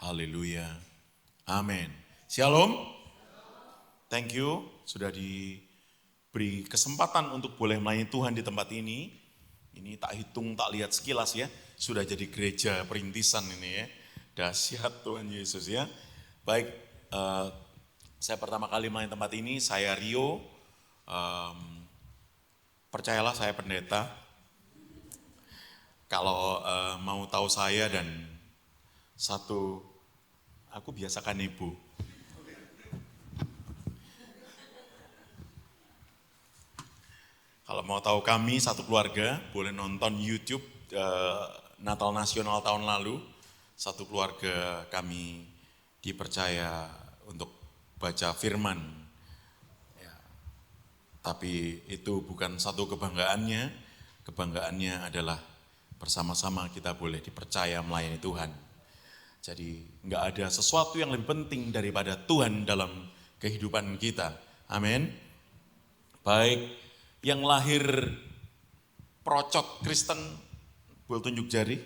Haleluya. Amin. Shalom. Thank you sudah diberi kesempatan untuk boleh melayani Tuhan di tempat ini. Ini tak hitung, tak lihat sekilas ya. Sudah jadi gereja perintisan ini ya. Dahsyat Tuhan Yesus ya. Baik, saya pertama kali melayani tempat ini, saya Rio. Percayalah saya pendeta. Kalau mau tahu saya dan satu, aku biasakan ibu. Kalau mau tahu kami satu keluarga, boleh nonton YouTube Natal Nasional tahun lalu. Satu keluarga kami dipercaya untuk baca firman. Ya, tapi itu bukan satu kebanggaannya. Kebanggaannya adalah bersama-sama kita boleh dipercaya melayani Tuhan. Jadi nggak ada sesuatu yang lebih penting daripada Tuhan dalam kehidupan kita. Amin. Baik, yang lahir procot Kristen, boleh tunjuk jari.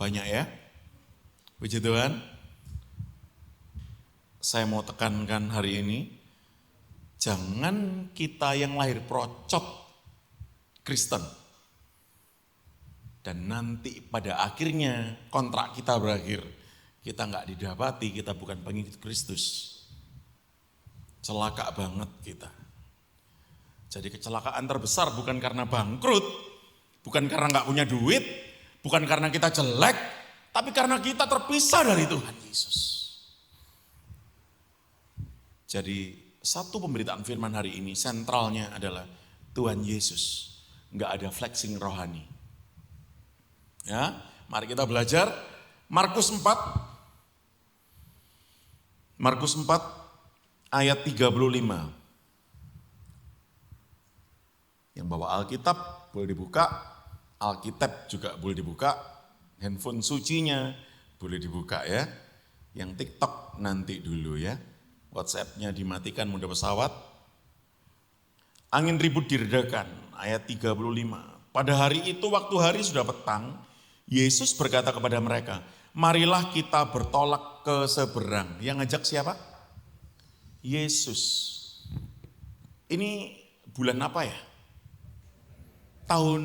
Banyak ya. Puji Tuhan. Saya mau tekankan hari ini, jangan kita yang lahir procot Kristen. Dan nanti pada akhirnya kontrak kita berakhir. Kita nggak didapati, kita bukan pengikut Kristus. Celaka banget kita. Jadi kecelakaan terbesar bukan karena bangkrut, bukan karena nggak punya duit, bukan karena kita jelek, tapi karena kita terpisah dari Tuhan Yesus. Jadi satu pemberitaan firman hari ini sentralnya adalah Tuhan Yesus. Nggak ada flexing rohani. Ya, mari kita belajar Markus 4 ayat 35. Yang bawa Alkitab boleh dibuka, Alkitab juga boleh dibuka, handphone sucinya boleh dibuka ya. Yang TikTok nanti dulu ya, WhatsApp-nya dimatikan mode pesawat. Angin ribut diredakan, ayat 35. Pada hari itu waktu hari sudah petang, Yesus berkata kepada mereka, marilah kita bertolak ke seberang. Yang ngajak siapa? Yesus. Ini bulan apa ya? Tahun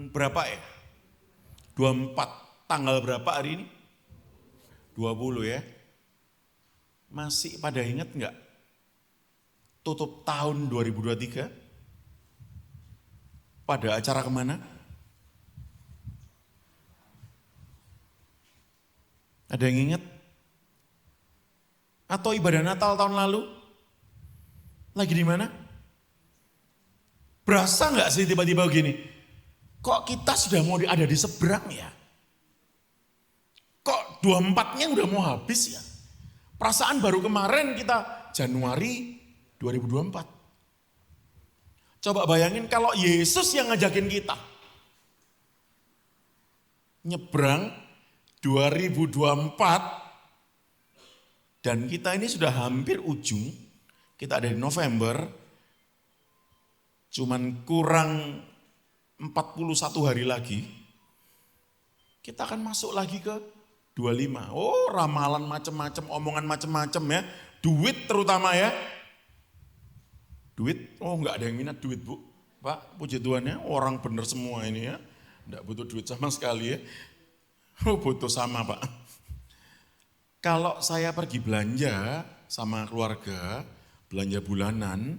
berapa ya? 24. Tanggal berapa hari ini? 20 ya. Masih pada ingat enggak? Tutup tahun 2023. Pada acara kemana? Ada yang ingat? Atau ibadah Natal tahun lalu? Lagi di mana? Berasa nggak sih tiba-tiba gini? Kok kita sudah mau ada di seberang ya? Kok 24-nya udah mau habis ya? Perasaan baru kemarin kita Januari 2024. Coba bayangin kalau Yesus yang ngajakin kita. Nyebrang 2024 dan kita ini sudah hampir ujung, kita ada di November, cuman kurang 41 hari lagi, kita akan masuk lagi ke 25. Oh, ramalan macam-macam, omongan macam-macam ya, duit terutama ya. Duit, oh enggak ada yang minat duit Bu. Pak, puji Tuhan ya, orang bener semua ini ya, enggak butuh duit sama sekali ya. Oh butuh sama Pak. Kalau saya pergi belanja sama keluarga, belanja bulanan,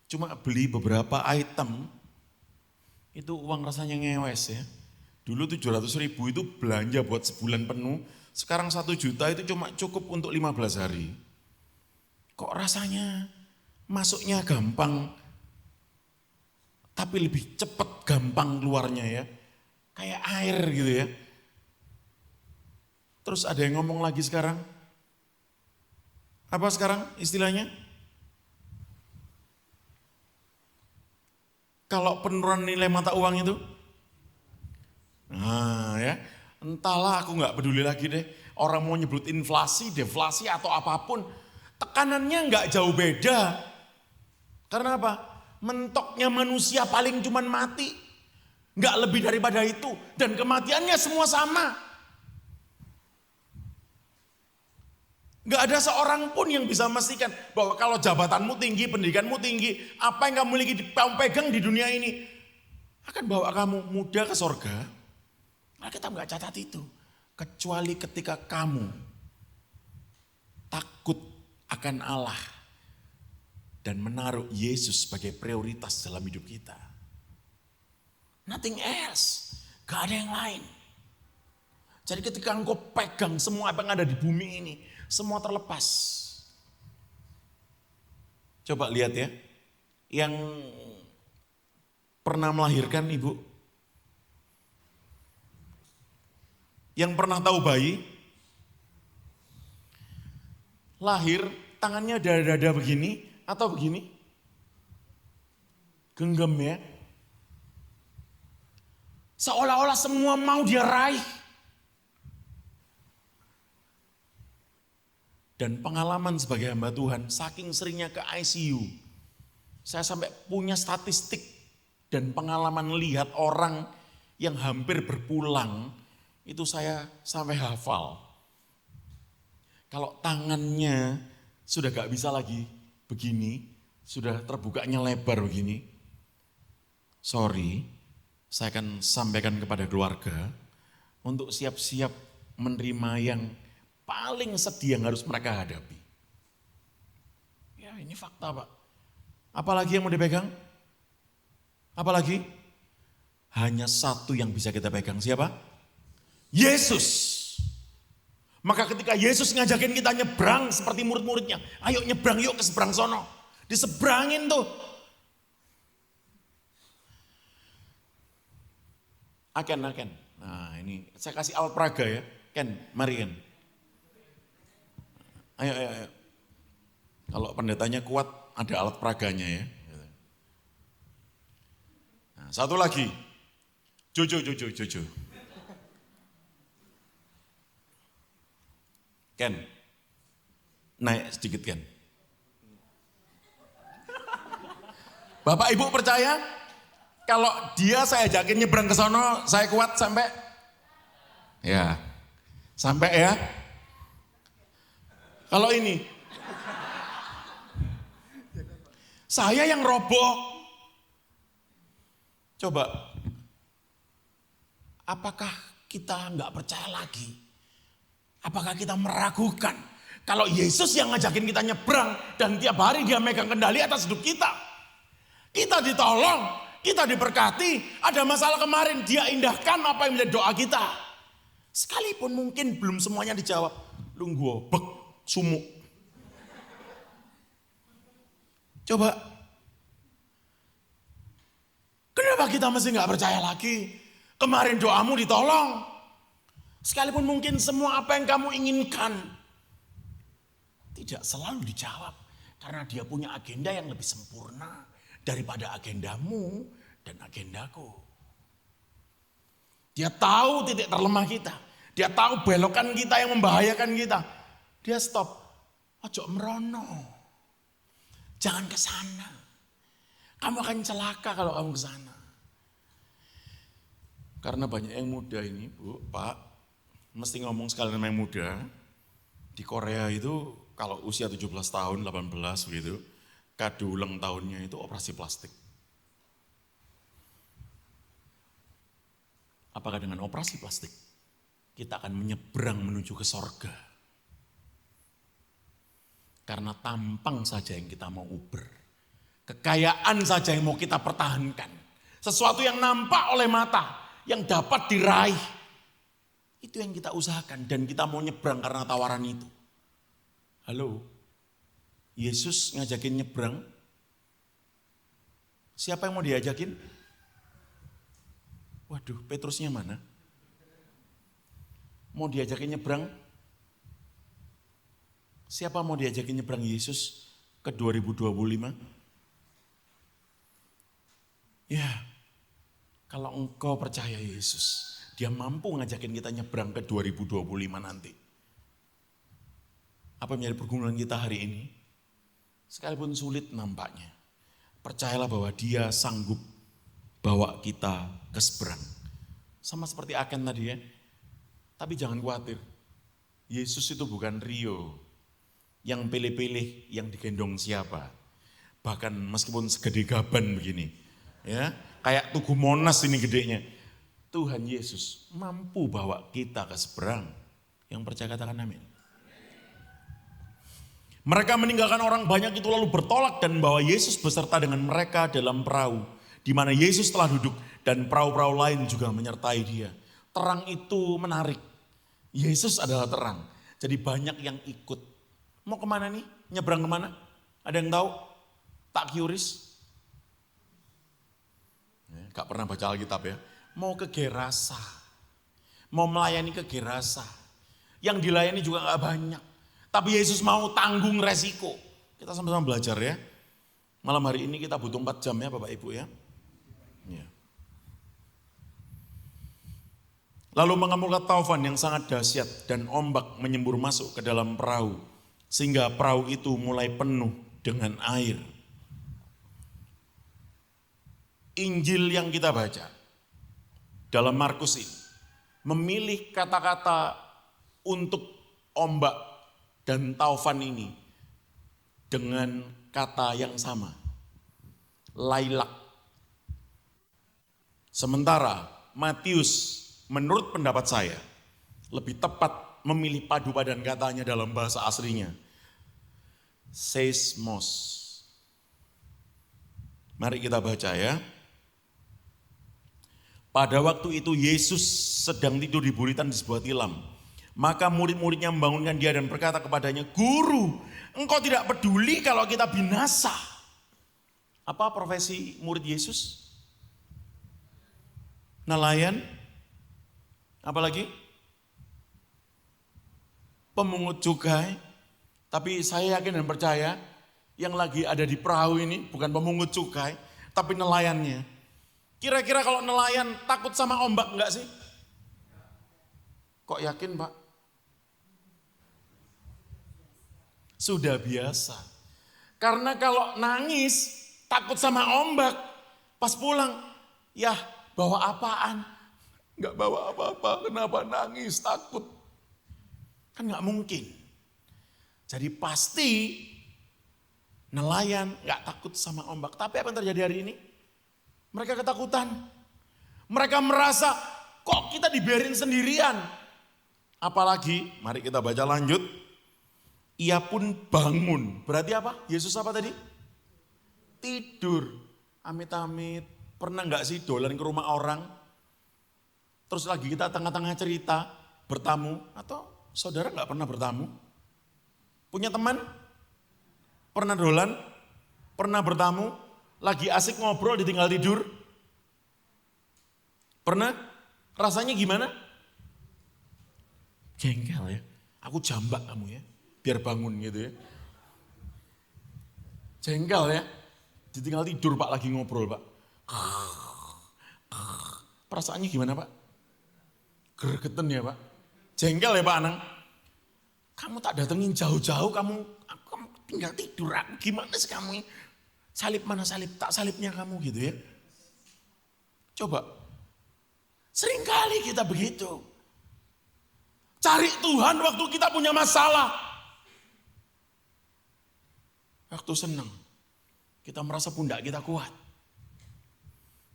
cuma beli beberapa item, itu uang rasanya ngewes ya. Dulu 700.000 itu belanja buat sebulan penuh, sekarang 1 juta itu cuma cukup untuk 15 hari. Kok rasanya masuknya gampang, tapi lebih cepat gampang keluarnya ya. Kayak air gitu ya. Terus ada yang ngomong lagi sekarang. Apa sekarang istilahnya? Kalau penurunan nilai mata uang itu? Nah ya, entahlah aku nggak peduli lagi deh. Orang mau nyebut inflasi, deflasi atau apapun. Tekanannya nggak jauh beda. Karena apa? Mentoknya manusia paling cuman mati. Nggak lebih daripada itu. Dan kematiannya semua sama. Gak ada seorang pun yang bisa memastikan bahwa kalau jabatanmu tinggi, pendidikanmu tinggi, apa yang kamu miliki kamu pegang di dunia ini akan bawa kamu mudah ke sorga. Alkitab gak catat itu. Kecuali ketika kamu takut akan Allah dan menaruh Yesus sebagai prioritas dalam hidup kita. Nothing else. Gak ada yang lain. Jadi ketika engkau pegang semua apa yang ada di bumi ini, semua terlepas. Coba lihat ya, yang pernah melahirkan ibu, yang pernah tahu bayi, lahir tangannya dada-dada begini atau begini, genggam ya, seolah-olah semua mau dia raih. Dan pengalaman sebagai hamba Tuhan, saking seringnya ke ICU, saya sampai punya statistik dan pengalaman lihat orang yang hampir berpulang, itu saya sampai hafal. Kalau tangannya sudah gak bisa lagi begini, sudah terbukanya lebar begini, sorry, saya akan sampaikan kepada keluarga untuk siap-siap menerima yang paling sedih yang harus mereka hadapi. Ya ini fakta Pak. Apalagi yang mau dipegang? Apalagi? Hanya satu yang bisa kita pegang, siapa? Yesus. Maka ketika Yesus ngajakin kita nyebrang seperti murid-muridnya, ayo nyebrang yuk ke seberang sono. Diseberangin tuh. Ken. Nah ini saya kasih alat peraga ya. Ken, mari Ken. Ayo. Kalau pendetanya kuat, ada alat peraganya ya. Nah, satu lagi. Jojo. Ken, naik sedikit Ken. Bapak Ibu percaya? Kalau dia saya ajakin nyebrang ke sono, saya kuat sampai? Ya, sampai ya. Kalau ini, saya yang roboh. Coba, apakah kita nggak percaya lagi? Apakah kita meragukan kalau Yesus yang ngajakin kita nyebrang dan tiap hari dia megang kendali atas hidup kita? Kita ditolong, kita diberkati, ada masalah kemarin dia indahkan apa yang menjadi doa kita. Sekalipun mungkin belum semuanya dijawab, lu ngobek. Sumuk. Coba. Kenapa kita masih gak percaya lagi? Kemarin doamu ditolong. Sekalipun mungkin semua apa yang kamu inginkan tidak selalu dijawab. Karena dia punya agenda yang lebih sempurna daripada agendamu dan agendaku. Dia tahu titik terlemah kita. Dia tahu belokan kita yang membahayakan kita. Dia stop, ojo merono, jangan ke sana. Kamu akan celaka kalau kamu ke sana. Karena banyak yang muda ini, Bu, Pak, mesti ngomong sekalian yang muda. Di Korea itu kalau usia 17 tahun, 18 begitu, kado ulang tahunnya itu operasi plastik. Apakah dengan operasi plastik kita akan menyeberang menuju ke sorga? Karena tampang saja yang kita mau uber. Kekayaan saja yang mau kita pertahankan. Sesuatu yang nampak oleh mata, yang dapat diraih. Itu yang kita usahakan dan kita mau nyebrang karena tawaran itu. Halo, Yesus ngajakin nyebrang. Siapa yang mau diajakin? Waduh, Petrusnya mana? Mau diajakin nyebrang? Siapa mau diajakin nyebrang Yesus ke 2025? Ya, kalau engkau percaya Yesus, dia mampu ngajakin kita nyebrang ke 2025 nanti. Apa yang menjadi pergumulan kita hari ini? Sekalipun sulit nampaknya, percayalah bahwa dia sanggup bawa kita ke seberang. Sama seperti Aken tadi ya, tapi jangan khawatir. Yesus itu bukan Rio. yang pilih-pilih yang digendong siapa. Bahkan meskipun segede gaban begini, ya kayak Tugu Monas ini gedenya. Tuhan Yesus mampu bawa kita ke seberang. Yang percaya katakan amin. Mereka meninggalkan orang banyak itu lalu bertolak dan membawa Yesus beserta dengan mereka dalam perahu, di mana Yesus telah duduk dan perahu-perahu lain juga menyertai dia. Terang itu menarik. Yesus adalah terang. Jadi banyak yang ikut. Mau kemana nih? Nyebrang kemana? Ada yang tahu? Tak curious? Gak pernah baca Alkitab ya. Mau ke Gerasa. Mau melayani ke Gerasa. Yang dilayani juga gak banyak. Tapi Yesus mau tanggung resiko. Kita sama-sama belajar ya. Malam hari ini kita butuh 4 jam ya Bapak Ibu ya. Ya. Lalu mengemuka taufan yang sangat dahsyat dan ombak menyembur masuk ke dalam perahu. Sehingga perahu itu mulai penuh dengan air. Injil yang kita baca dalam Markus ini memilih kata-kata untuk ombak dan taufan ini dengan kata yang sama, lailak. Sementara Matius menurut pendapat saya lebih tepat memilih padu padan katanya dalam bahasa aslinya, seismos. Mari kita baca ya. Pada waktu itu Yesus sedang tidur di buritan di sebuah tilam. Maka murid-muridnya membangunkan dia dan berkata kepadanya, "Guru, engkau tidak peduli kalau kita binasa." Apa profesi murid Yesus? Nelayan? Apalagi? Pemungut cukai. Tapi saya yakin dan percaya yang lagi ada di perahu ini bukan pemungut cukai, tapi nelayannya. Kira-kira kalau nelayan takut sama ombak enggak sih? Kok yakin Pak? Sudah biasa. Karena kalau nangis takut sama ombak, pas pulang, ya bawa apaan? Enggak bawa apa-apa, kenapa nangis, takut? Kan enggak mungkin. Jadi pasti nelayan enggak takut sama ombak. Tapi apa yang terjadi hari ini? Mereka ketakutan. Mereka merasa kok kita dibiarin sendirian. Apalagi, mari kita baca lanjut. Ia pun bangun. Berarti apa? Yesus apa tadi? Tidur. Amit-amit. Pernah enggak sih dolan ke rumah orang? Terus lagi kita tengah-tengah cerita, bertamu. Atau saudara enggak pernah bertamu? Punya teman? Pernah dolan? Pernah bertamu? Lagi asik ngobrol ditinggal tidur? Pernah? Rasanya gimana? Jengkel ya. Aku jambak kamu ya, biar bangun gitu ya. Jengkel ya. Ditinggal tidur Pak, lagi ngobrol Pak. Perasaannya gimana Pak? Gregeten ya Pak. Jengkel ya Pak Anang. Kamu tak datengin jauh-jauh, kamu tinggal tidur. Gimana sih kamu? Salib mana salib? Tak salibnya kamu gitu ya. Coba. Seringkali kita begitu. Cari Tuhan waktu kita punya masalah. Waktu senang. Kita merasa pundak kita kuat.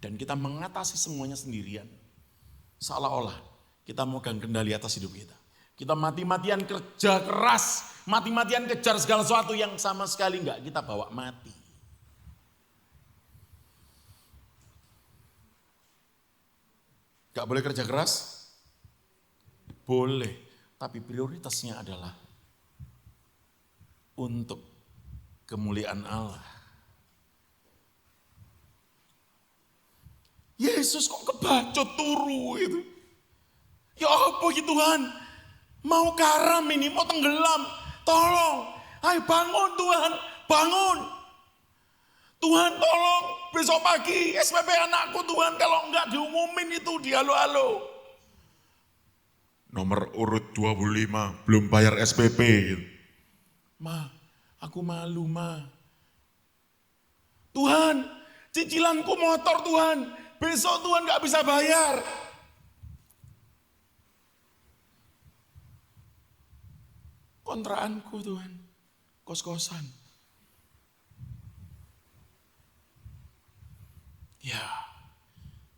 Dan kita mengatasi semuanya sendirian. Seolah-olah kita memegang kendali atas hidup kita. Kita mati-matian kerja keras. Mati-matian kejar segala sesuatu yang sama sekali enggak kita bawa mati. Gak boleh kerja keras? Boleh, tapi prioritasnya adalah untuk kemuliaan Allah. Yesus kok kebacut turu itu? Ya apa gitu Tuhan? Mau karam ini, mau tenggelam. Tolong, ayo bangun Tuhan, bangun. Tuhan tolong, besok pagi SPP anakku Tuhan, kalau enggak diumumin itu di halo-halo. Nomor urut 25, belum bayar SPP. Ma, aku malu ma. Tuhan, cicilanku motor Tuhan, besok Tuhan enggak bisa bayar. Kontraanku Tuhan. kos-kosan. Ya,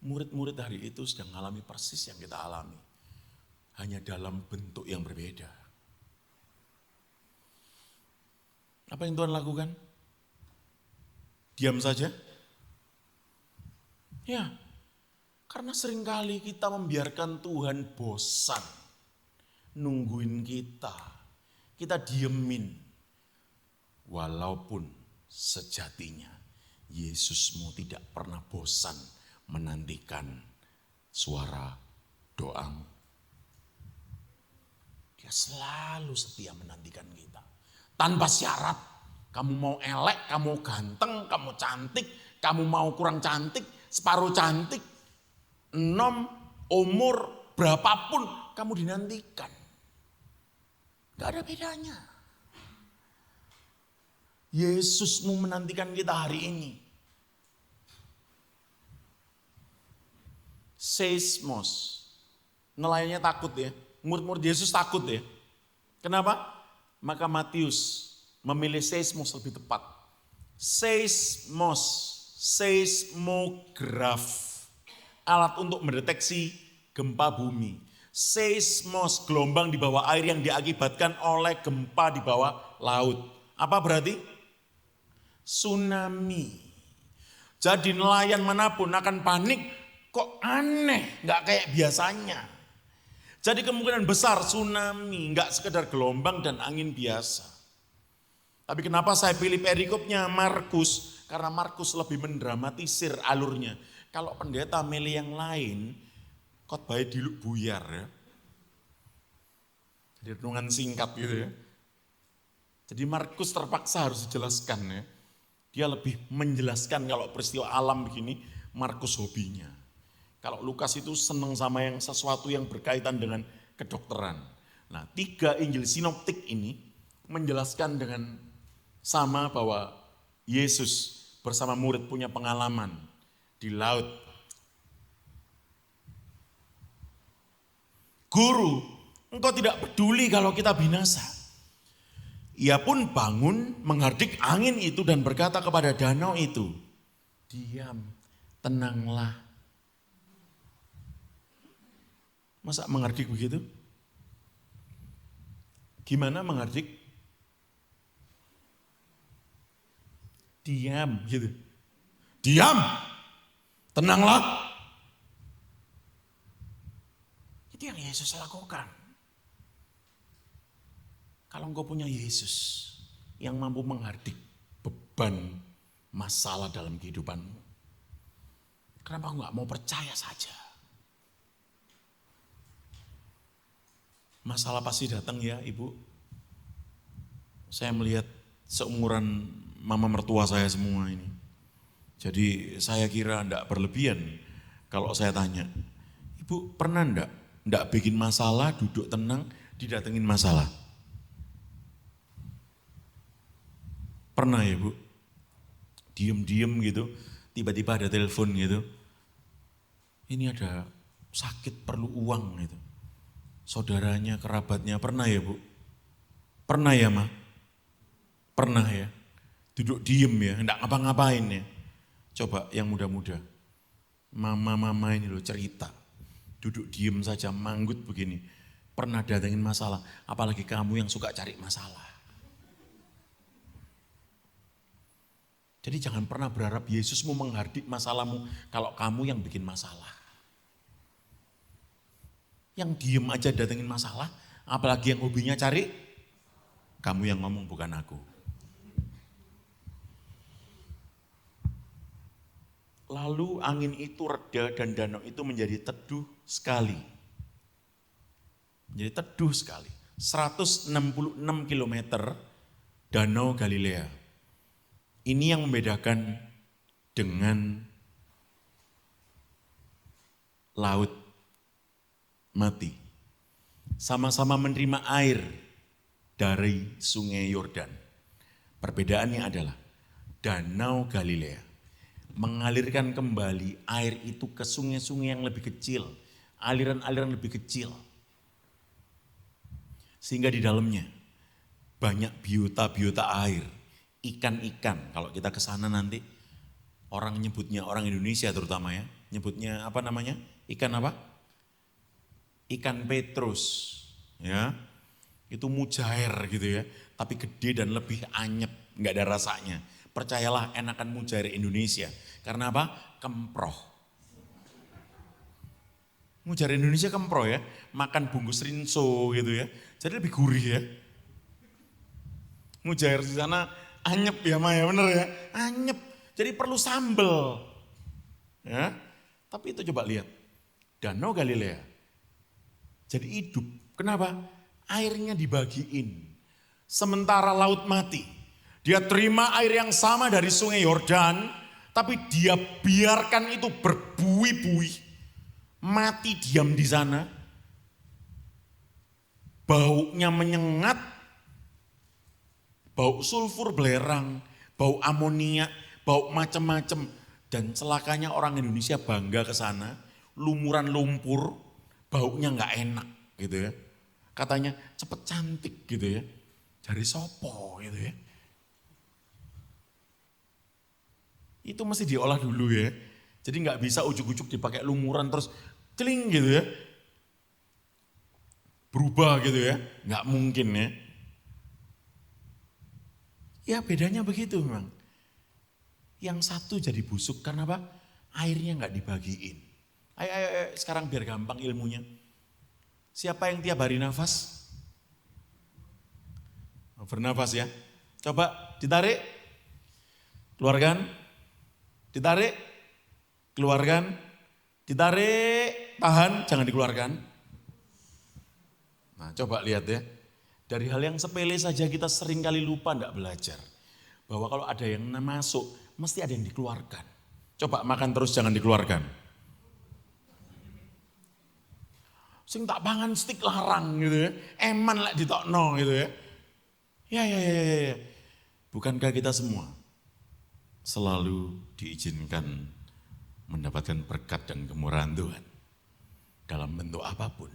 murid-murid hari itu sedang mengalami persis yang kita alami. Hanya dalam bentuk yang berbeda. Apa yang Tuhan lakukan? Diam saja? Ya, karena seringkali kita membiarkan Tuhan bosan nungguin kita. Kita diemin. Walaupun sejatinya Yesusmu tidak pernah bosan menantikan suara doamu. Dia selalu setia menantikan kita. Tanpa syarat, kamu mau elek, kamu ganteng, kamu cantik, kamu mau kurang cantik, separuh cantik, umur berapapun kamu dinantikan. Gak ada bedanya. Yesusmu menantikan kita hari ini. Seismos. Nelayannya takut ya. Murid-murid Yesus takut ya. Kenapa? Maka Matius memilih seismos lebih tepat. Seismos, seismograf. Alat untuk mendeteksi gempa bumi. Seismos, gelombang di bawah air yang diakibatkan oleh gempa di bawah laut. Apa berarti? Tsunami. Jadi nelayan manapun akan panik, kok aneh, gak kayak biasanya. Jadi kemungkinan besar tsunami, gak sekedar gelombang dan angin biasa. Tapi kenapa saya pilih perikopnya Markus? Karena Markus lebih mendramatisir alurnya. Kalau pendeta milih yang lain, khotbahnya diluk buyar ya. Jadi renungan singkat gitu ya. Jadi Markus terpaksa harus dijelaskan ya. Dia lebih menjelaskan kalau peristiwa alam begini, Markus hobinya. Kalau Lukas itu senang sama yang sesuatu yang berkaitan dengan kedokteran. Nah, 3 Injil sinoptik ini menjelaskan dengan sama bahwa Yesus bersama murid punya pengalaman di laut. Guru, engkau tidak peduli kalau kita binasa. Ia pun bangun menghardik angin itu dan berkata kepada danau itu, diam, tenanglah. Masa menghardik begitu? Gimana menghardik? Diam gitu. Diam, tenanglah. Itu yang Yesus lakukan. Kalau engkau punya Yesus yang mampu menghardik beban masalah dalam kehidupanmu, kenapa enggak mau percaya saja? Masalah pasti datang ya Ibu. Saya melihat seumuran mama mertua saya semua ini. Jadi saya kira enggak berlebihan kalau saya tanya, Ibu pernah enggak bikin masalah, duduk tenang, didatengin masalah? Pernah ya Bu, diem-diem gitu, tiba-tiba ada telepon gitu. Ini ada sakit perlu uang gitu. Saudaranya, kerabatnya, pernah ya Bu? Pernah ya Ma? Pernah ya? Duduk diem ya, enggak ngapa-ngapain ya. Coba yang muda-muda, mama-mama ini loh cerita. Duduk diem saja, manggut begini. Pernah datengin masalah, apalagi kamu yang suka cari masalah. Jadi jangan pernah berharap Yesusmu menghardik masalahmu kalau kamu yang bikin masalah. Yang diem aja datengin masalah, apalagi yang hobinya cari, kamu yang ngomong bukan aku. Lalu angin itu reda dan danau itu menjadi teduh sekali. Menjadi teduh sekali. 166 kilometer Danau Galilea. Ini yang membedakan dengan laut mati. Sama-sama menerima air dari sungai Yordan. Perbedaannya adalah Danau Galilea mengalirkan kembali air itu ke sungai-sungai yang lebih kecil, aliran-aliran lebih kecil. Sehingga di dalamnya banyak biota-biota air, ikan-ikan. Kalau kita ke sana nanti, orang nyebutnya, orang Indonesia terutama ya, nyebutnya apa namanya? Ikan apa? Ikan petrus, ya. Itu mujair gitu ya, tapi gede dan lebih anyep, nggak ada rasanya. Percayalah enakan mujair Indonesia, karena apa? Kemproh. Mujair Indonesia kemproh ya, makan bungkus rinso gitu ya, jadi lebih gurih ya. Mujair di sana anyep ya Maya, bener ya, anyep. Jadi perlu sambel, ya. Tapi itu coba lihat, Danau Galilea jadi hidup. Kenapa? Airnya dibagiin. Sementara laut mati, dia terima air yang sama dari sungai Yordan, tapi dia biarkan itu berbuih-buih, mati diam di sana, baunya menyengat, bau sulfur belerang, bau amonia, bau macam-macam. Dan celakanya orang Indonesia bangga ke sana, lumuran lumpur, baunya nggak enak gitu ya. Katanya cepet cantik gitu ya, dari sopo gitu ya. Itu mesti diolah dulu ya. Jadi nggak bisa ujuk-ujuk dipakai lumuran terus celing gitu ya. Berubah gitu ya, nggak mungkin ya. Ya bedanya begitu memang. Yang satu jadi busuk karena apa? Airnya nggak dibagiin. Ayo, sekarang biar gampang ilmunya. Siapa yang tiap hari nafas? Bernafas ya. Coba ditarik, keluarkan, ditarik, keluarkan, ditarik, tahan, jangan dikeluarkan. Nah coba lihat ya. Dari hal yang sepele saja kita sering kali lupa enggak belajar. Bahwa kalau ada yang masuk, mesti ada yang dikeluarkan. Coba makan terus jangan dikeluarkan. Sing tak pangan stik larang gitu ya. Eman lek ditokno gitu ya. Ya. Bukankah kita semua selalu diizinkan mendapatkan berkat dan kemurahan Tuhan. Dalam bentuk apapun.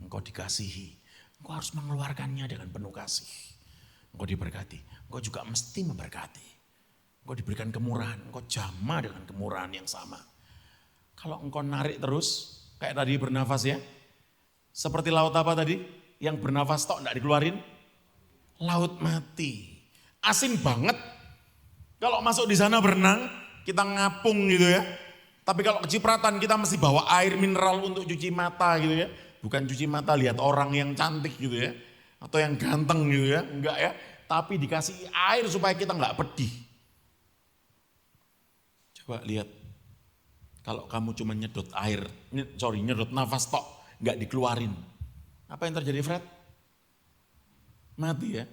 Engkau dikasihi. Engkau harus mengeluarkannya dengan penuh kasih. Engkau diberkati. Engkau juga mesti memberkati. Engkau diberikan kemurahan. Engkau jamah dengan kemurahan yang sama. Kalau engkau narik terus. Kayak tadi bernafas ya. Seperti laut apa tadi? Yang bernafas tok enggak dikeluarin? Laut mati. Asin banget. Kalau masuk di sana berenang, kita ngapung gitu ya. Tapi kalau kecipratan kita mesti bawa air mineral untuk cuci mata gitu ya. Bukan cuci mata lihat orang yang cantik gitu ya. Atau yang ganteng gitu ya. Enggak ya. Tapi dikasih air supaya kita enggak pedih. Coba lihat. Kalau kamu cuma nyedot air, nyedot nafas tok. Enggak dikeluarin. Apa yang terjadi Fred? Mati ya.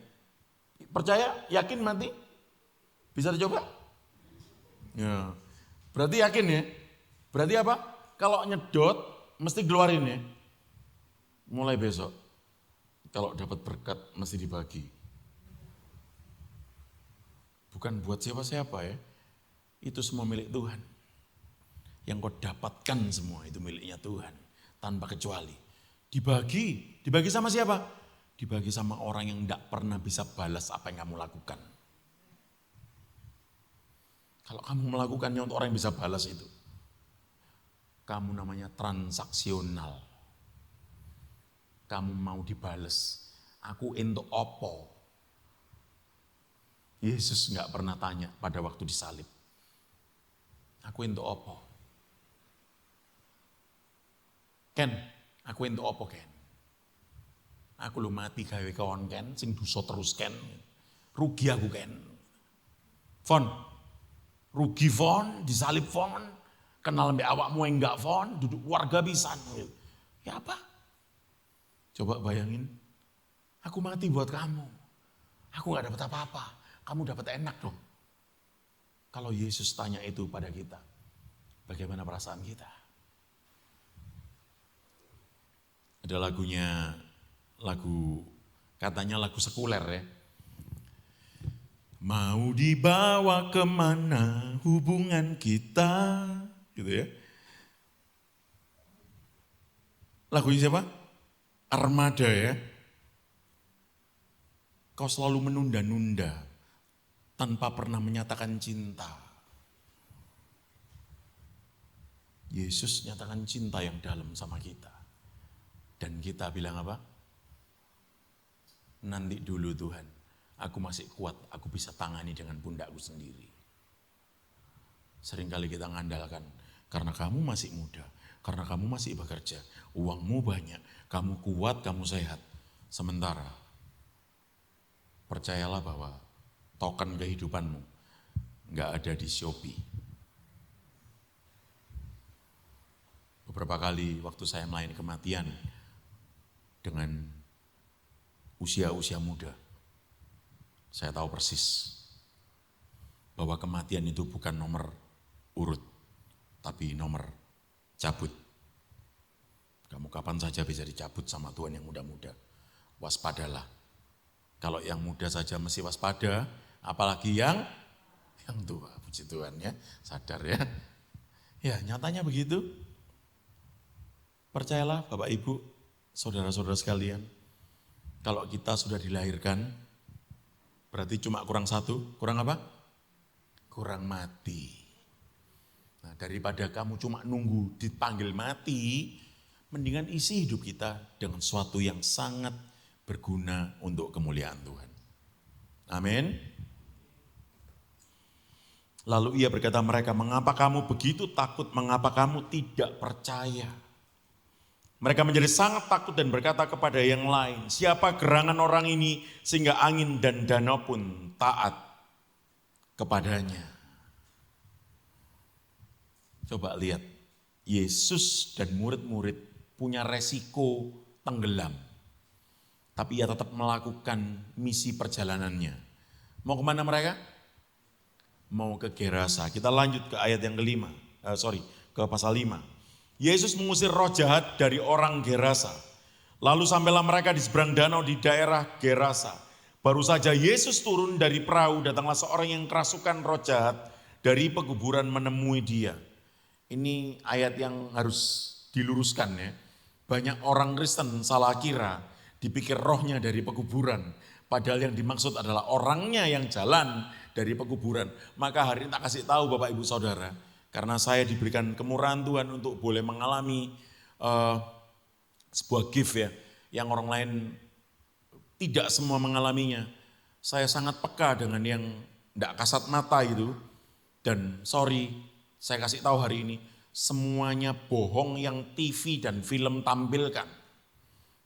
Percaya? Yakin mati? Bisa dicoba? Ya. Berarti yakin ya? Berarti apa? Kalau nyedot mesti keluarin ya. Mulai besok. Kalau dapat berkat mesti dibagi. Bukan buat siapa-siapa ya. Itu semua milik Tuhan. Yang kau dapatkan semua itu miliknya Tuhan. Tanpa kecuali. Dibagi sama siapa? Dibagi sama orang yang tidak pernah bisa balas apa yang kamu lakukan. Kalau kamu melakukannya untuk orang yang bisa balas itu. Kamu namanya transaksional. Kamu mau dibales. Aku entuk opo. Yesus gak pernah tanya pada waktu disalib. Aku entuk opo. Ken, aku entuk opo Ken. Aku lu mati gawe kawan Ken, sing dosa terus Ken. Rugi aku Ken. Fon, rugi Fon, disalib Fon, kenal mbak awakmu yang enggak Fon, duduk warga pisan. Ya apa? Coba bayangin, aku mati buat kamu. Aku gak dapat apa-apa, kamu dapat enak dong. Kalau Yesus tanya itu pada kita, bagaimana perasaan kita? Ada lagunya, katanya lagu sekuler ya. Mau dibawa kemana hubungan kita, gitu ya. Lagunya siapa? Armada ya. Kau selalu menunda-nunda tanpa pernah menyatakan cinta. Yesus nyatakan cinta yang dalam sama kita. Dan kita bilang apa? Nanti dulu Tuhan, aku masih kuat, aku bisa tangani dengan pundakku sendiri. Seringkali kita ngandalkan, karena kamu masih muda, karena kamu masih bekerja, uangmu banyak, kamu kuat, kamu sehat. Sementara, percayalah bahwa token kehidupanmu nggak ada di Shopee. Beberapa kali waktu saya melayani kematian dengan usia-usia muda, saya tahu persis bahwa kematian itu bukan nomor urut, tapi nomor cabut. Kamu kapan saja bisa dicabut sama Tuhan yang muda-muda. Waspadalah. Kalau yang muda saja mesti waspada, apalagi yang tua. Puji Tuhan ya, sadar ya. Ya nyatanya begitu. Percayalah Bapak Ibu, saudara-saudara sekalian, kalau kita sudah dilahirkan, berarti cuma kurang satu, kurang apa? Kurang mati. Nah, daripada kamu cuma nunggu dipanggil mati, mendingan isi hidup kita dengan sesuatu yang sangat berguna untuk kemuliaan Tuhan. Amin. Lalu ia berkata mereka, mengapa kamu begitu takut, mengapa kamu tidak percaya? Mereka menjadi sangat takut dan berkata kepada yang lain, siapa gerangan orang ini sehingga angin dan danau pun taat kepadanya. Coba lihat, Yesus dan murid-murid punya resiko tenggelam. Tapi ia tetap melakukan misi perjalanannya. Mau kemana mereka? Mau ke Gerasa. Kita lanjut ke ayat yang ke pasal 5. Yesus mengusir roh jahat dari orang Gerasa. Lalu sampailah mereka di seberang danau di daerah Gerasa. Baru saja Yesus turun dari perahu, datanglah seorang yang kerasukan roh jahat dari pekuburan menemui dia. Ini ayat yang harus diluruskan ya. Banyak orang Kristen salah kira, dipikir rohnya dari pekuburan. Padahal yang dimaksud adalah orangnya yang jalan dari pekuburan. Maka hari ini tak kasih tahu Bapak Ibu Saudara, karena saya diberikan kemurahan Tuhan untuk boleh mengalami sebuah gift ya, yang orang lain tidak semua mengalaminya. Saya sangat peka dengan yang tidak kasat mata itu. Dan saya kasih tahu hari ini, semuanya bohong yang TV dan film tampilkan.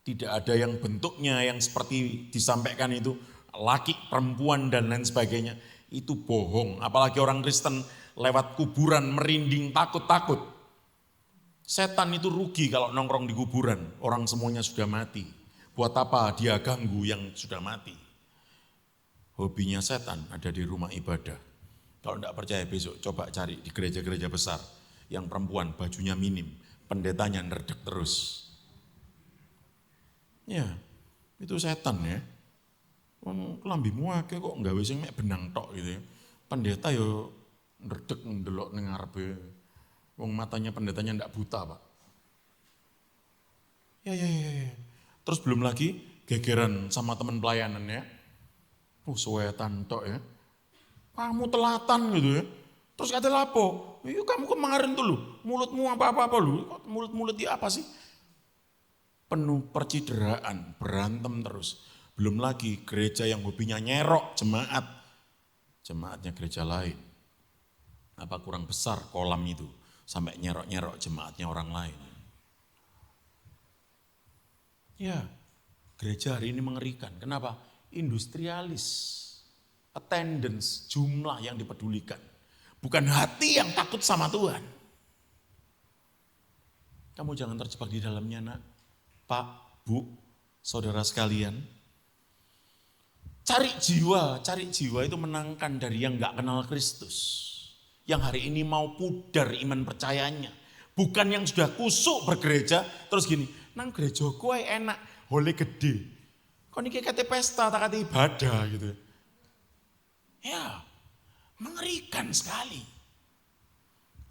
Tidak ada yang bentuknya yang seperti disampaikan itu, laki, perempuan dan lain sebagainya. Itu bohong, apalagi orang Kristen lewat kuburan merinding takut-takut. Setan itu rugi kalau nongkrong di kuburan, orang semuanya sudah mati. Buat apa dia ganggu yang sudah mati? Hobinya setan ada di rumah ibadah. Kalau tidak percaya besok coba cari di gereja-gereja besar. Yang perempuan bajunya minim, pendetanya nerdek terus. Ya, itu setan ya. Kelambimu akeh kok nggawe sing mek benang tok gitu ya. Pendeta yo ndredeg ndelok ning ngarepe. Wong matanya pendetanya ndak buta, Pak. Ya. Terus belum lagi gegeran sama teman pelayanan ya. Suwetan tok ya. Kamu telatan gitu ya. Terus kata lapo? Iya kamu kemarin tuh lu, mulutmu apa-apa lu. Mulut-mulut di apa sih? Penuh percideraan, berantem terus. Belum lagi gereja yang hobinya nyerok jemaat. Jemaatnya gereja lain. Apa kurang besar kolam itu sampai nyerok-nyerok jemaatnya orang lain. Ya, gereja hari ini mengerikan. Kenapa? Industrialis, attendance, jumlah yang dipedulikan. Bukan hati yang takut sama Tuhan. Kamu jangan terjebak di dalamnya, nak. Pak, Bu, saudara sekalian. Cari jiwa itu menangkan dari yang gak kenal Kristus. Yang hari ini mau pudar iman percayanya. Bukan yang sudah kusuk bergereja, terus gini, nang gereja kowe enak, hole gede. Kok niki kate pesta, tak kate ibadah gitu. Ya, mengerikan sekali.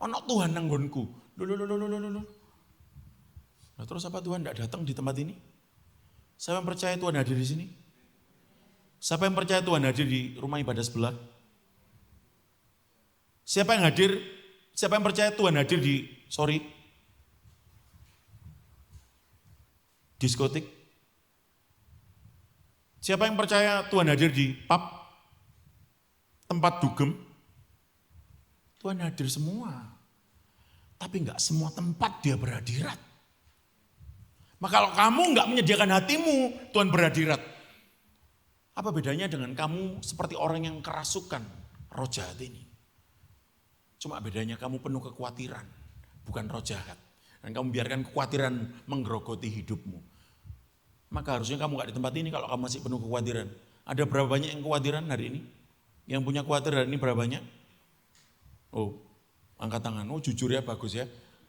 Ono Tuhan nang nggonku. Loh. Nah, terus apa Tuhan tidak datang di tempat ini? Saya percaya Tuhan hadir di sini. Siapa yang percaya Tuhan hadir di rumah ibadah sebelah? Siapa yang percaya Tuhan hadir di, diskotik? Siapa yang percaya Tuhan hadir di pub? Tempat dugem? Tuhan hadir semua. Tapi enggak semua tempat dia berhadirat. Maka kalau kamu enggak menyediakan hatimu, Tuhan berhadirat. Apa bedanya dengan kamu seperti orang yang kerasukan roh jahat ini? Cuma bedanya kamu penuh kekhawatiran, bukan roh jahat. Dan kamu biarkan kekhawatiran menggerogoti hidupmu. Maka harusnya kamu enggak di tempat ini kalau kamu masih penuh kekhawatiran. Ada berapa banyak yang kekhawatiran hari ini? Yang punya kekhawatiran hari ini berapa banyak? Oh, angkat tangan. Oh, jujur ya, bagus ya.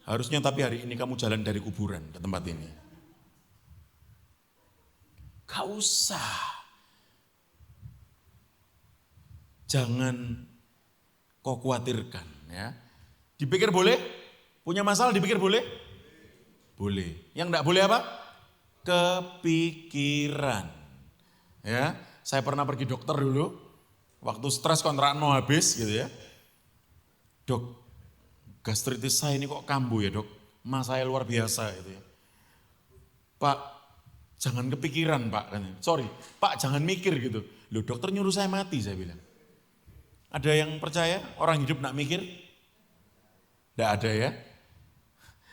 Harusnya tapi hari ini kamu jalan dari kuburan ke tempat ini. Gak usah. Jangan kau khawatirkan ya. Dipikir boleh? Punya masalah dipikir boleh? Boleh. Yang enggak boleh apa? Kepikiran. Ya, saya pernah pergi dokter dulu. Waktu stres kontrak no habis gitu ya. Dok, gastritis saya ini kok kambuh ya dok. Mas saya luar biasa gitu ya. Pak, jangan kepikiran pak. Sorry, pak jangan mikir gitu. Loh dokter nyuruh saya mati saya bilang. Ada yang percaya orang hidup nak mikir? Tidak ada ya.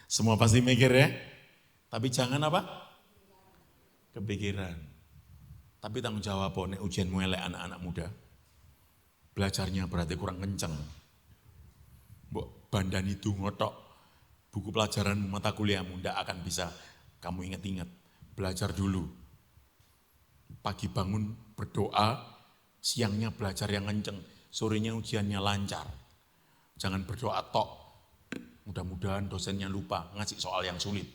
Semua pasti mikir ya. Tapi jangan apa? Kepikiran. Tapi tanggung jawab nek ujian elek anak-anak muda. Belajarnya berarti kurang kenceng. Mbok bandan itu ngotok. Buku pelajaran mata kuliahmu tidak akan bisa kamu ingat-ingat. Belajar dulu. Pagi bangun berdoa, siangnya belajar yang kenceng, sorenya ujiannya lancar. Jangan berdoa tok. Mudah-mudahan dosennya lupa ngasih soal yang sulit.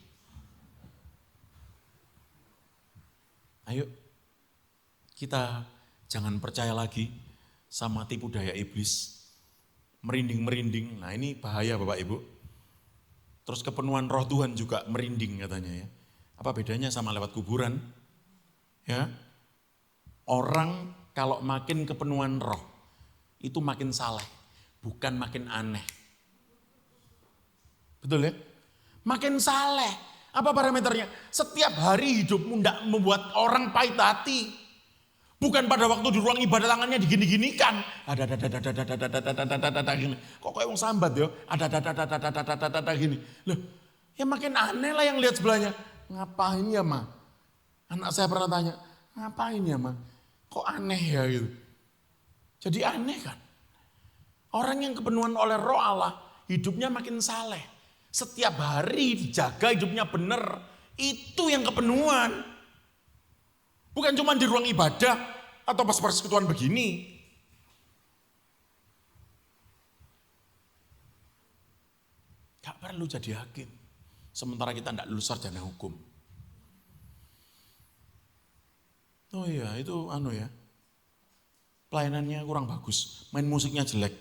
Ayo, kita jangan percaya lagi sama tipu daya iblis. Merinding-merinding, nah ini bahaya Bapak Ibu. Terus kepenuhan roh Tuhan juga merinding katanya ya. Apa bedanya sama lewat kuburan? Ya, orang kalau makin kepenuhan roh, itu makin saleh, bukan makin aneh. Betul ya? Makin saleh. Apa parameternya? Setiap hari hidupmu tidak membuat orang pahit hati. Bukan pada waktu di ruang ibadah tangannya digini-ginikan. Ada gini. Kok kayak wong sambat ya? Ada gini. Loh, ya makin aneh lah yang lihat sebelahnya. Ngapain ya ma? Anak saya pernah tanya, ngapain ya ma? Kok aneh ya gitu. Jadi aneh kan. Orang yang kepenuhan oleh roh Allah, hidupnya makin saleh. Setiap hari dijaga hidupnya benar. Itu yang kepenuhan. Bukan cuma di ruang ibadah atau pas persekutuan begini. Gak perlu jadi hakim. Sementara kita tidak lulus sarjana hukum. Oh iya, itu ya. Pelayanannya kurang bagus, main musiknya jelek.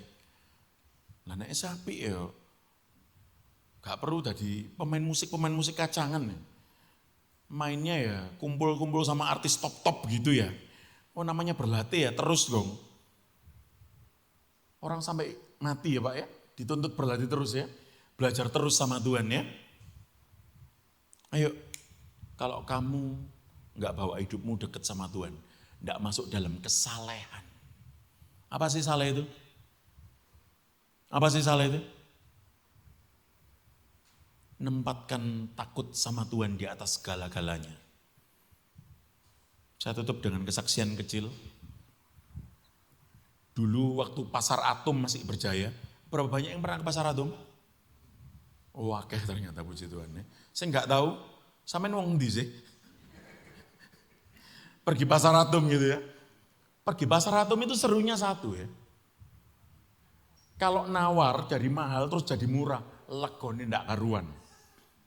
Lah nek sapi ya. Gak perlu jadi pemain musik kacangan ya. Mainnya ya kumpul-kumpul sama artis top-top gitu ya. Oh namanya berlatih ya terus dong. Orang sampai mati ya Pak ya. Dituntut berlatih terus ya. Belajar terus sama Tuhan ya. Ayo kalau kamu gak bawa hidupmu deket sama Tuhan. Gak masuk dalam kesalehan. Apa sih salah itu? Apa sih salah itu? Nempatkan takut sama Tuhan di atas segala-galanya. Saya tutup dengan kesaksian kecil. Dulu waktu pasar Atom masih berjaya, berapa banyak yang pernah ke pasar Atom? Oh, akeh ternyata puji Tuhan. Saya enggak tahu, sampean wong ndi sih? Pergi pasar Atom gitu ya. Pergi pasar Atom itu serunya satu ya. Kalau nawar dari mahal terus jadi murah, legone ndak karuan.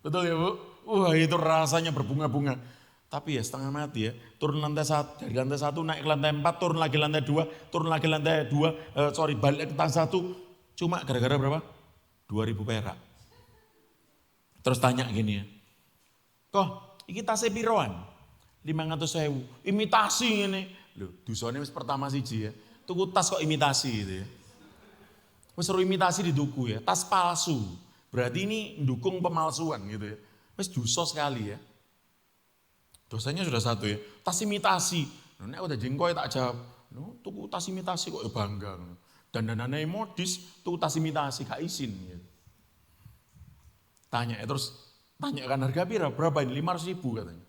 Betul ya Bu? Wah itu rasanya berbunga-bunga. Tapi ya setengah mati ya. Turun lantai 1, dari lantai 1 naik ke lantai 4, turun lagi lantai 2, turun lagi lantai 2, balik ke lantai 1. Cuma gara-gara berapa? 2.000 perak. Terus tanya gini ya. Kok, ini tasnya piroan? 500.000. Imitasi ini. Loh, dosane wis pertama siji ya. Tuku tas kok imitasi gitu ya. Wis seru imitasi di tuku ya, tas palsu. Berarti ini mendukung pemalsuan gitu ya. Wis dosa sekali ya. Dosanya sudah satu ya, tas imitasi. Nek udah jengkoy tak jawab, tuku tas imitasi kok ya bangga. Dan danane modis, tuku tas imitasi gak izin gitu. Tanya terus, tanyakan harga berapa ini? 500.000 katanya.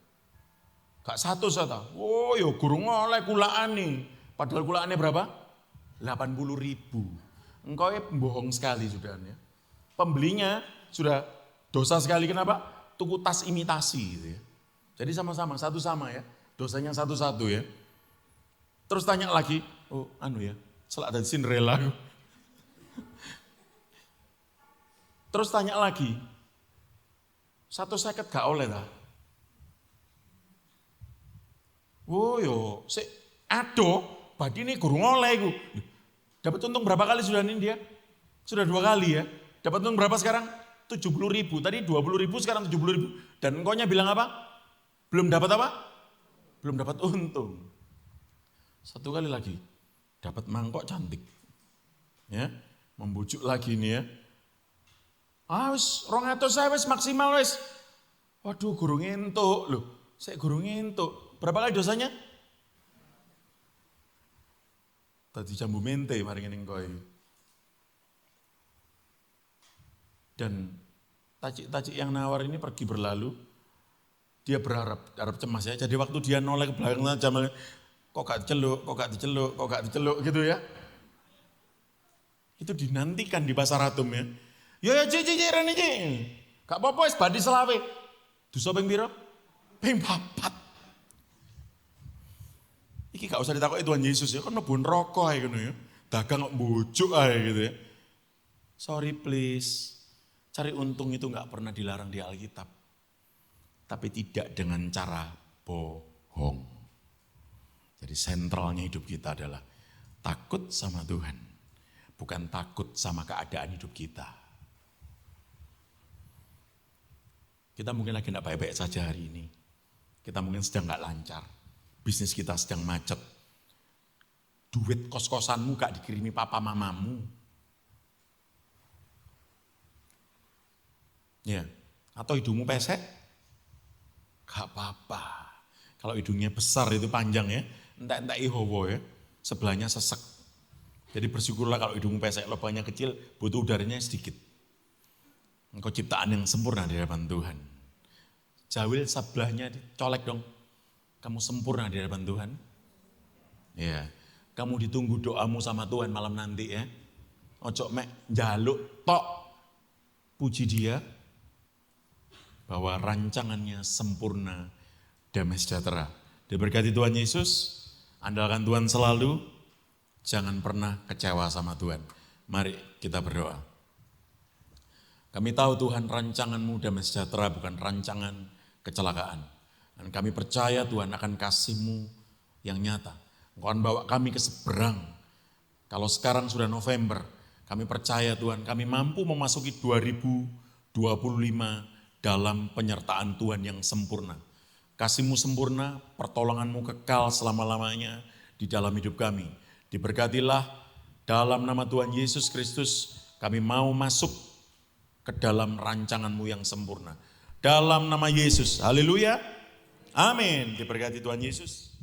Gak satu saya tahu. Oh ya gurung oleh kulaan nih. Padahal kulaannya berapa? 80.000. Engkau ya bohong sekali sudah ya. Pembelinya sudah dosa sekali, kenapa? Tuku tas imitasi gitu ya. Jadi sama-sama, satu sama ya. Dosanya satu-satu ya. Terus tanya lagi, oh ya, selak dan Cinderella. Terus tanya lagi, 150 gak oleh lah. Oh yo, badi ini gurung oleh iku. Dapat untung berapa kali sudah ini dia? Sudah 2 kali ya. Dapat untung berapa sekarang? 70.000. Tadi 20.000, sekarang 70.000. Dan engkaunya bilang apa? Belum dapat apa? Belum dapat untung. Satu kali lagi, dapat mangkok cantik. Ya, membujuk lagi nih ya. Wis 200 saya wis maksimal wis. Waduh, gurung entuk loh. Saya gurung entuk. Berapa kali dosanya? Tadi jambu mente mari ngene kowe. Dan tacik-tacik yang nawar ini pergi berlalu. Dia berharap cemas ya. Jadi waktu dia noleh ke belakang jamal, kok gak diceluk gitu ya. Itu dinantikan di pasar Atom ya. Ya cici rene iki. Gak apa-apa wis badi selawe. Dosa ping pira? Ping 4. Iki gak usah ditakoki Tuhan Yesus ya, kan mlebu neraka ae ngono ya. Dagang kok mbujuk ae gitu ya. Sorry please. Cari untung itu gak pernah dilarang di Alkitab. Tapi tidak dengan cara bohong. Jadi sentralnya hidup kita adalah takut sama Tuhan. Bukan takut sama keadaan hidup kita. Kita mungkin lagi gak baik-baik saja hari ini. Kita mungkin sedang gak lancar. Bisnis kita sedang macet. Duit kos-kosanmu gak dikirimi papa mamamu. Ya, atau hidungmu pesek? Gak apa-apa. Kalau hidungnya besar itu panjang ya, entek-entek ihowo ya, sebelahnya sesek. Jadi bersyukurlah kalau hidungmu pesek, lubangnya kecil, butuh udaranya sedikit. Engkau ciptaan yang sempurna di hadapan Tuhan. Jawil sebelahnya colek dong. Kamu sempurna di hadapan Tuhan. Ya, kamu ditunggu doamu sama Tuhan malam nanti ya. Ojo mek njaluk tok. Puji Dia bahwa rancangannya sempurna, damai sejahtera. Diberkati Tuhan Yesus, andalkan Tuhan selalu, jangan pernah kecewa sama Tuhan. Mari kita berdoa. Kami tahu Tuhan rancanganmu damai sejahtera bukan rancangan kecelakaan. Dan kami percaya Tuhan akan kasih-Mu yang nyata. Engkau akan bawa kami ke seberang. Kalau sekarang sudah November, kami percaya Tuhan kami mampu memasuki 2025 dalam penyertaan Tuhan yang sempurna. Kasih-Mu sempurna, pertolongan-Mu kekal selama-lamanya di dalam hidup kami. Diberkatilah dalam nama Tuhan Yesus Kristus, kami mau masuk ke dalam rancangan-Mu yang sempurna. Dalam nama Yesus, haleluya. Amin. Diberkati Tuhan Yesus.